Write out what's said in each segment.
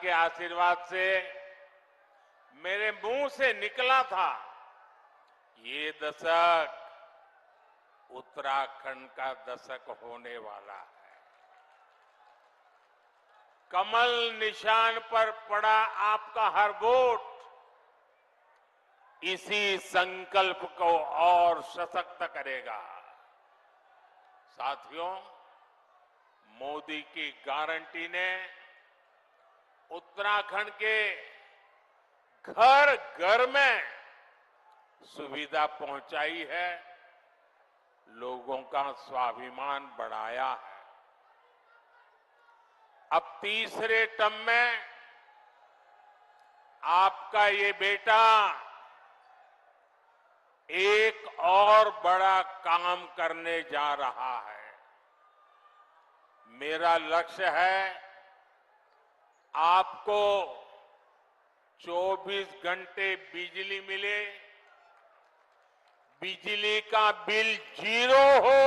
के आशीर्वाद से मेरे मुंह से निकला था, ये दशक उत्तराखंड का दशक होने वाला है। कमल निशान पर पड़ा आपका हर वोट इसी संकल्प को और सशक्त करेगा। साथियों, मोदी की गारंटी ने उत्तराखंड के घर घर में सुविधा पहुंचाई है, लोगों का स्वाभिमान बढ़ाया है। अब तीसरे टर्म में आपका ये बेटा एक और बड़ा काम करने जा रहा है। मेरा लक्ष्य है आपको 24 घंटे बिजली मिले, बिजली का बिल 0 हो,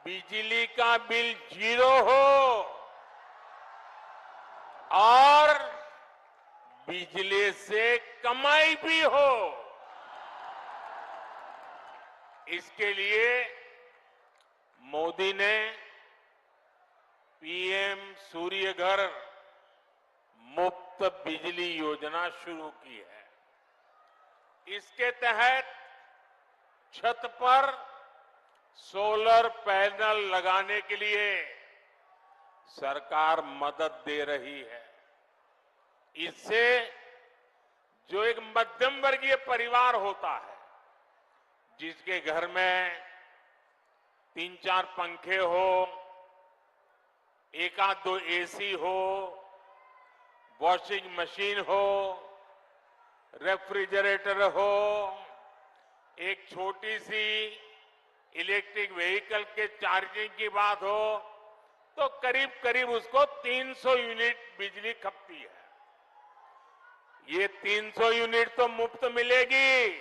बिजली का बिल 0 हो और बिजली से कमाई भी हो। इसके लिए मोदी ने पीएम सूर्य घर मुफ्त बिजली योजना शुरू की है। इसके तहत छत पर सोलर पैनल लगाने के लिए सरकार मदद दे रही है। इससे जो एक मध्यम वर्गीय परिवार होता है, जिसके घर में 3-4 पंखे हो, 1-2 एसी हो, वॉशिंग मशीन हो, रेफ्रिजरेटर हो, एक छोटी सी इलेक्ट्रिक व्हीकल के चार्जिंग की बात हो, तो करीब करीब उसको 300 यूनिट बिजली खपती है। ये 300 यूनिट तो मुफ्त मिलेगी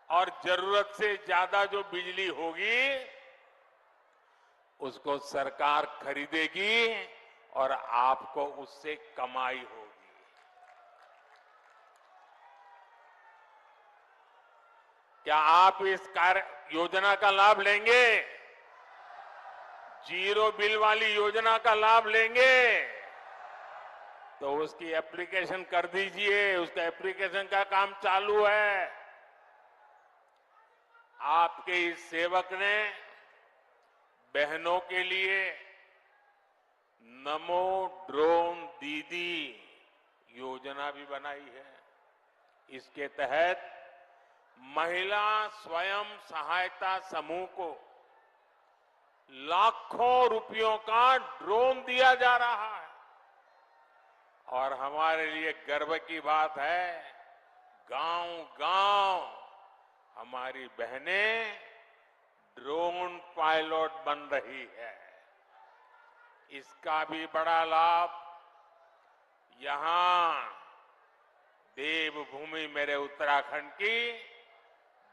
और जरूरत से ज्यादा जो बिजली होगी उसको सरकार खरीदेगी और आपको उससे कमाई होगी। क्या आप इस योजना का लाभ लेंगे? जीरो बिल वाली योजना का लाभ लेंगे? तो उसकी एप्लीकेशन कर दीजिए। उसका एप्लीकेशन का काम चालू है। आपके इस सेवक ने बहनों के लिए नमो ड्रोन दीदी योजना भी बनाई है। इसके तहत महिला स्वयं सहायता समूह को लाखों रुपयों का ड्रोन दिया जा रहा है। और हमारे लिए गर्व की बात है, गांव-गांव हमारी बहनें ड्रोन पायलट बन रही है। इसका भी बड़ा लाभ यहां देवभूमि मेरे उत्तराखंड की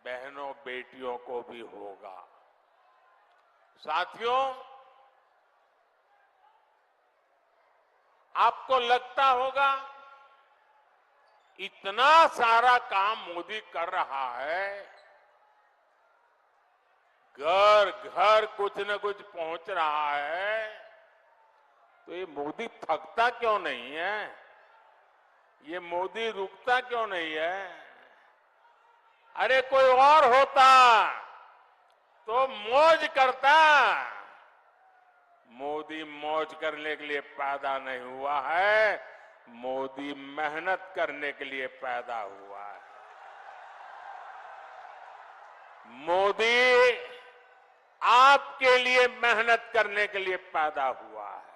बहनों बेटियों को भी होगा। साथियों, आपको लगता होगा इतना सारा काम मोदी कर रहा है, घर घर कुछ न कुछ पहुंच रहा है, तो ये मोदी थकता क्यों नहीं है? ये मोदी रुकता क्यों नहीं है? अरे कोई और होता तो मौज करता। मोदी मौज करने के लिए पैदा नहीं हुआ है, मोदी मेहनत करने के लिए पैदा हुआ है। मोदी आपके लिए मेहनत करने के लिए पैदा हुआ है।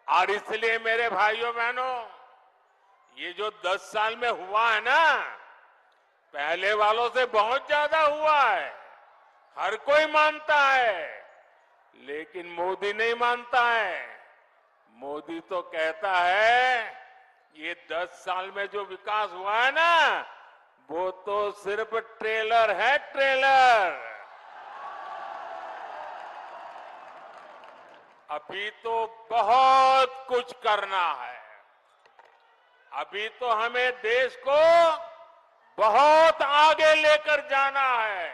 और इसलिए मेरे भाइयों बहनों, ये जो 10 साल में हुआ है ना, पहले वालों से बहुत ज्यादा हुआ है। हर कोई मानता है, लेकिन मोदी नहीं मानता है। मोदी तो कहता है ये 10 साल में जो विकास हुआ है ना, वो तो सिर्फ ट्रेलर है, ट्रेलर। अभी तो बहुत कुछ करना है। अभी तो हमें देश को बहुत आगे लेकर जाना है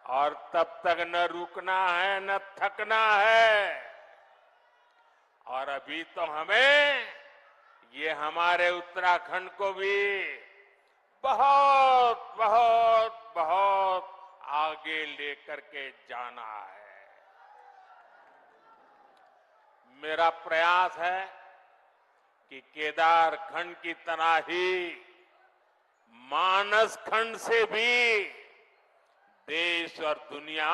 और तब तक न रुकना है न थकना है। और अभी तो हमें ये हमारे उत्तराखंड को भी बहुत बहुत बहुत आगे लेकर के जाना है। मेरा प्रयास है कि केदार खंड की तरह ही मानस खंड से भी देश और दुनिया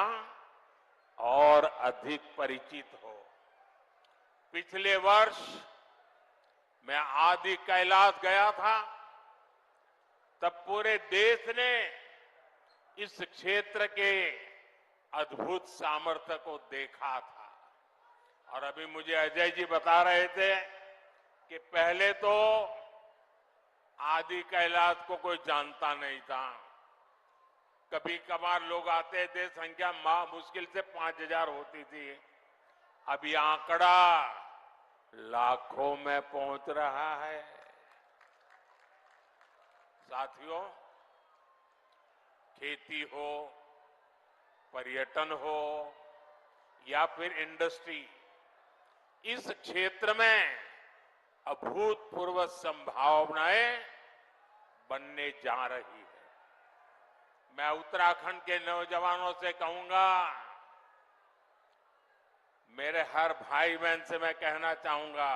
और अधिक परिचित हो। पिछले वर्ष मैं आदि कैलाश गया था, तब पूरे देश ने इस क्षेत्र के अद्भुत सामर्थ्य को देखा था। और अभी मुझे अजय जी बता रहे थे कि पहले तो आदि कैलाश को कोई जानता नहीं था। कभी कभार लोग आते थे, संख्या मुश्किल से 5000 होती थी। अब ये आंकड़ा लाखों में पहुंच रहा है। साथियों, खेती हो, पर्यटन हो या फिर इंडस्ट्री, इस क्षेत्र में अभूतपूर्व संभावनाएं बनने जा रही है। मैं उत्तराखंड के नौजवानों से कहूंगा, मेरे हर भाई बहन से मैं कहना चाहूंगा,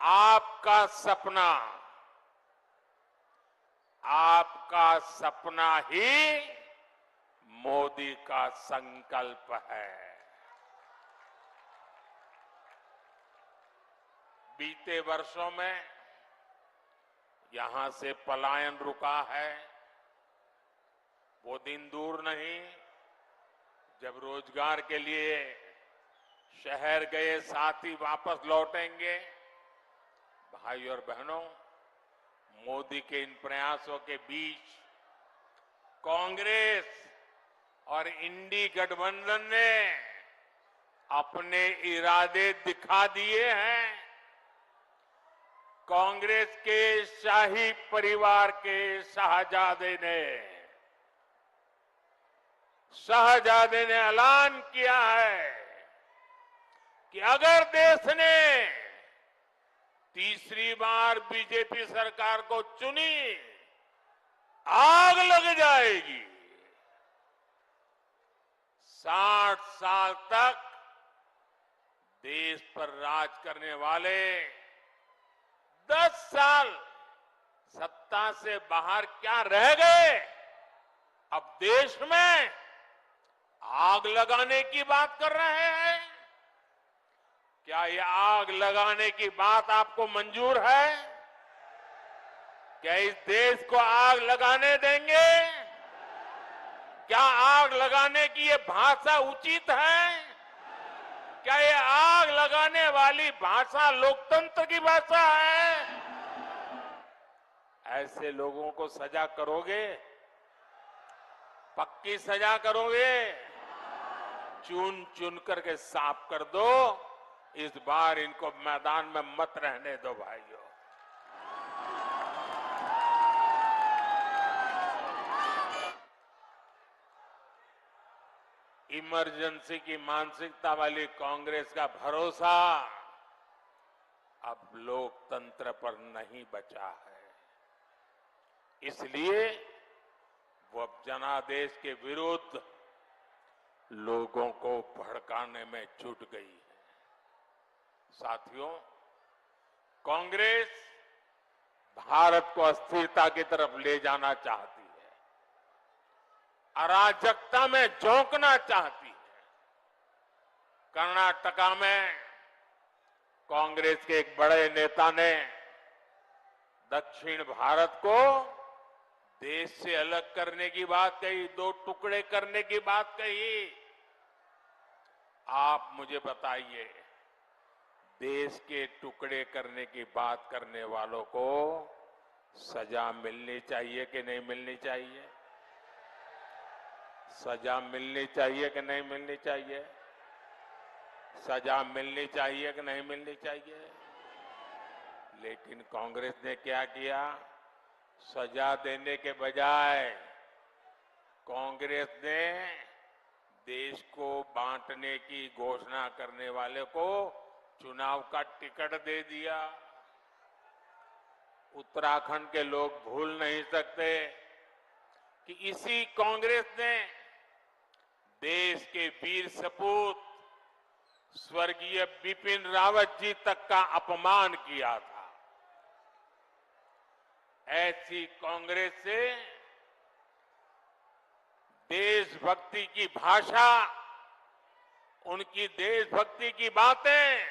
आपका सपना ही मोदी का संकल्प है। बीते वर्षों में यहां से पलायन रुका है। वो दिन दूर नहीं जब रोजगार के लिए शहर गए साथी वापस लौटेंगे। भाई और बहनों, मोदी के इन प्रयासों के बीच कांग्रेस और इंडी गठबंधन ने अपने इरादे दिखा दिए हैं। कांग्रेस के शाही परिवार के शाहजादे ने ऐलान किया है कि अगर देश ने तीसरी बार बीजेपी सरकार को चुनी, आग लग जाएगी। 60 साल तक देश पर राज करने वाले 10 साल सत्ता से बाहर क्या रह गए, अब देश में आग लगाने की बात कर रहे हैं। क्या ये आग लगाने की बात आपको मंजूर है? क्या इस देश को आग लगाने देंगे? क्या आग लगाने की ये भाषा उचित है? क्या ये आग लगाने वाली भाषा लोकतंत्र की भाषा है? ऐसे लोगों को सजा करोगे? पक्की सजा करोगे? चुन चुन करके साफ कर दो। इस बार इनको मैदान में मत रहने दो भाइयों। इमरजेंसी की मानसिकता वाली कांग्रेस का भरोसा अब लोकतंत्र पर नहीं बचा है। इसलिए वो अब जनादेश के विरुद्ध लोगों को भड़काने में जुट गई है। साथियों, कांग्रेस भारत को अस्थिरता की तरफ ले जाना चाहती है, अराजकता में झोंकना चाहती है। कर्नाटका में कांग्रेस के एक बड़े नेता ने दक्षिण भारत को देश से अलग करने की बात कही, 2 टुकड़े करने की बात कही। आप मुझे बताइए, देश के टुकड़े करने की बात करने वालों को सजा मिलनी चाहिए कि नहीं मिलनी चाहिए? सजा मिलनी चाहिए कि नहीं मिलनी चाहिए? सजा मिलनी चाहिए कि नहीं मिलनी चाहिए? लेकिन कांग्रेस ने क्या किया? सजा देने के बजाय कांग्रेस ने देश को बांटने की घोषणा करने वाले को चुनाव का टिकट दे दिया। उत्तराखंड के लोग भूल नहीं सकते कि इसी कांग्रेस ने देश के वीर सपूत स्वर्गीय बिपिन रावत जी तक का अपमान किया था। ऐसी कांग्रेस से देशभक्ति की भाषा, उनकी देशभक्ति की बातें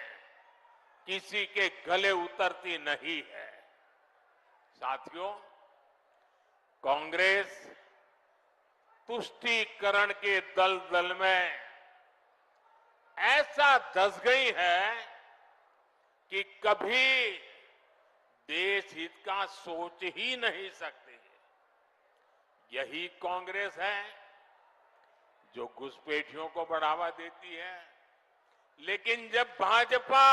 किसी के गले उतरती नहीं है। साथियों, कांग्रेस तुष्टीकरण के दलदल में ऐसा धंस गई है कि कभी देश हित का सोच ही नहीं सकती। यही कांग्रेस है जो घुसपैठियों को बढ़ावा देती है, लेकिन जब भाजपा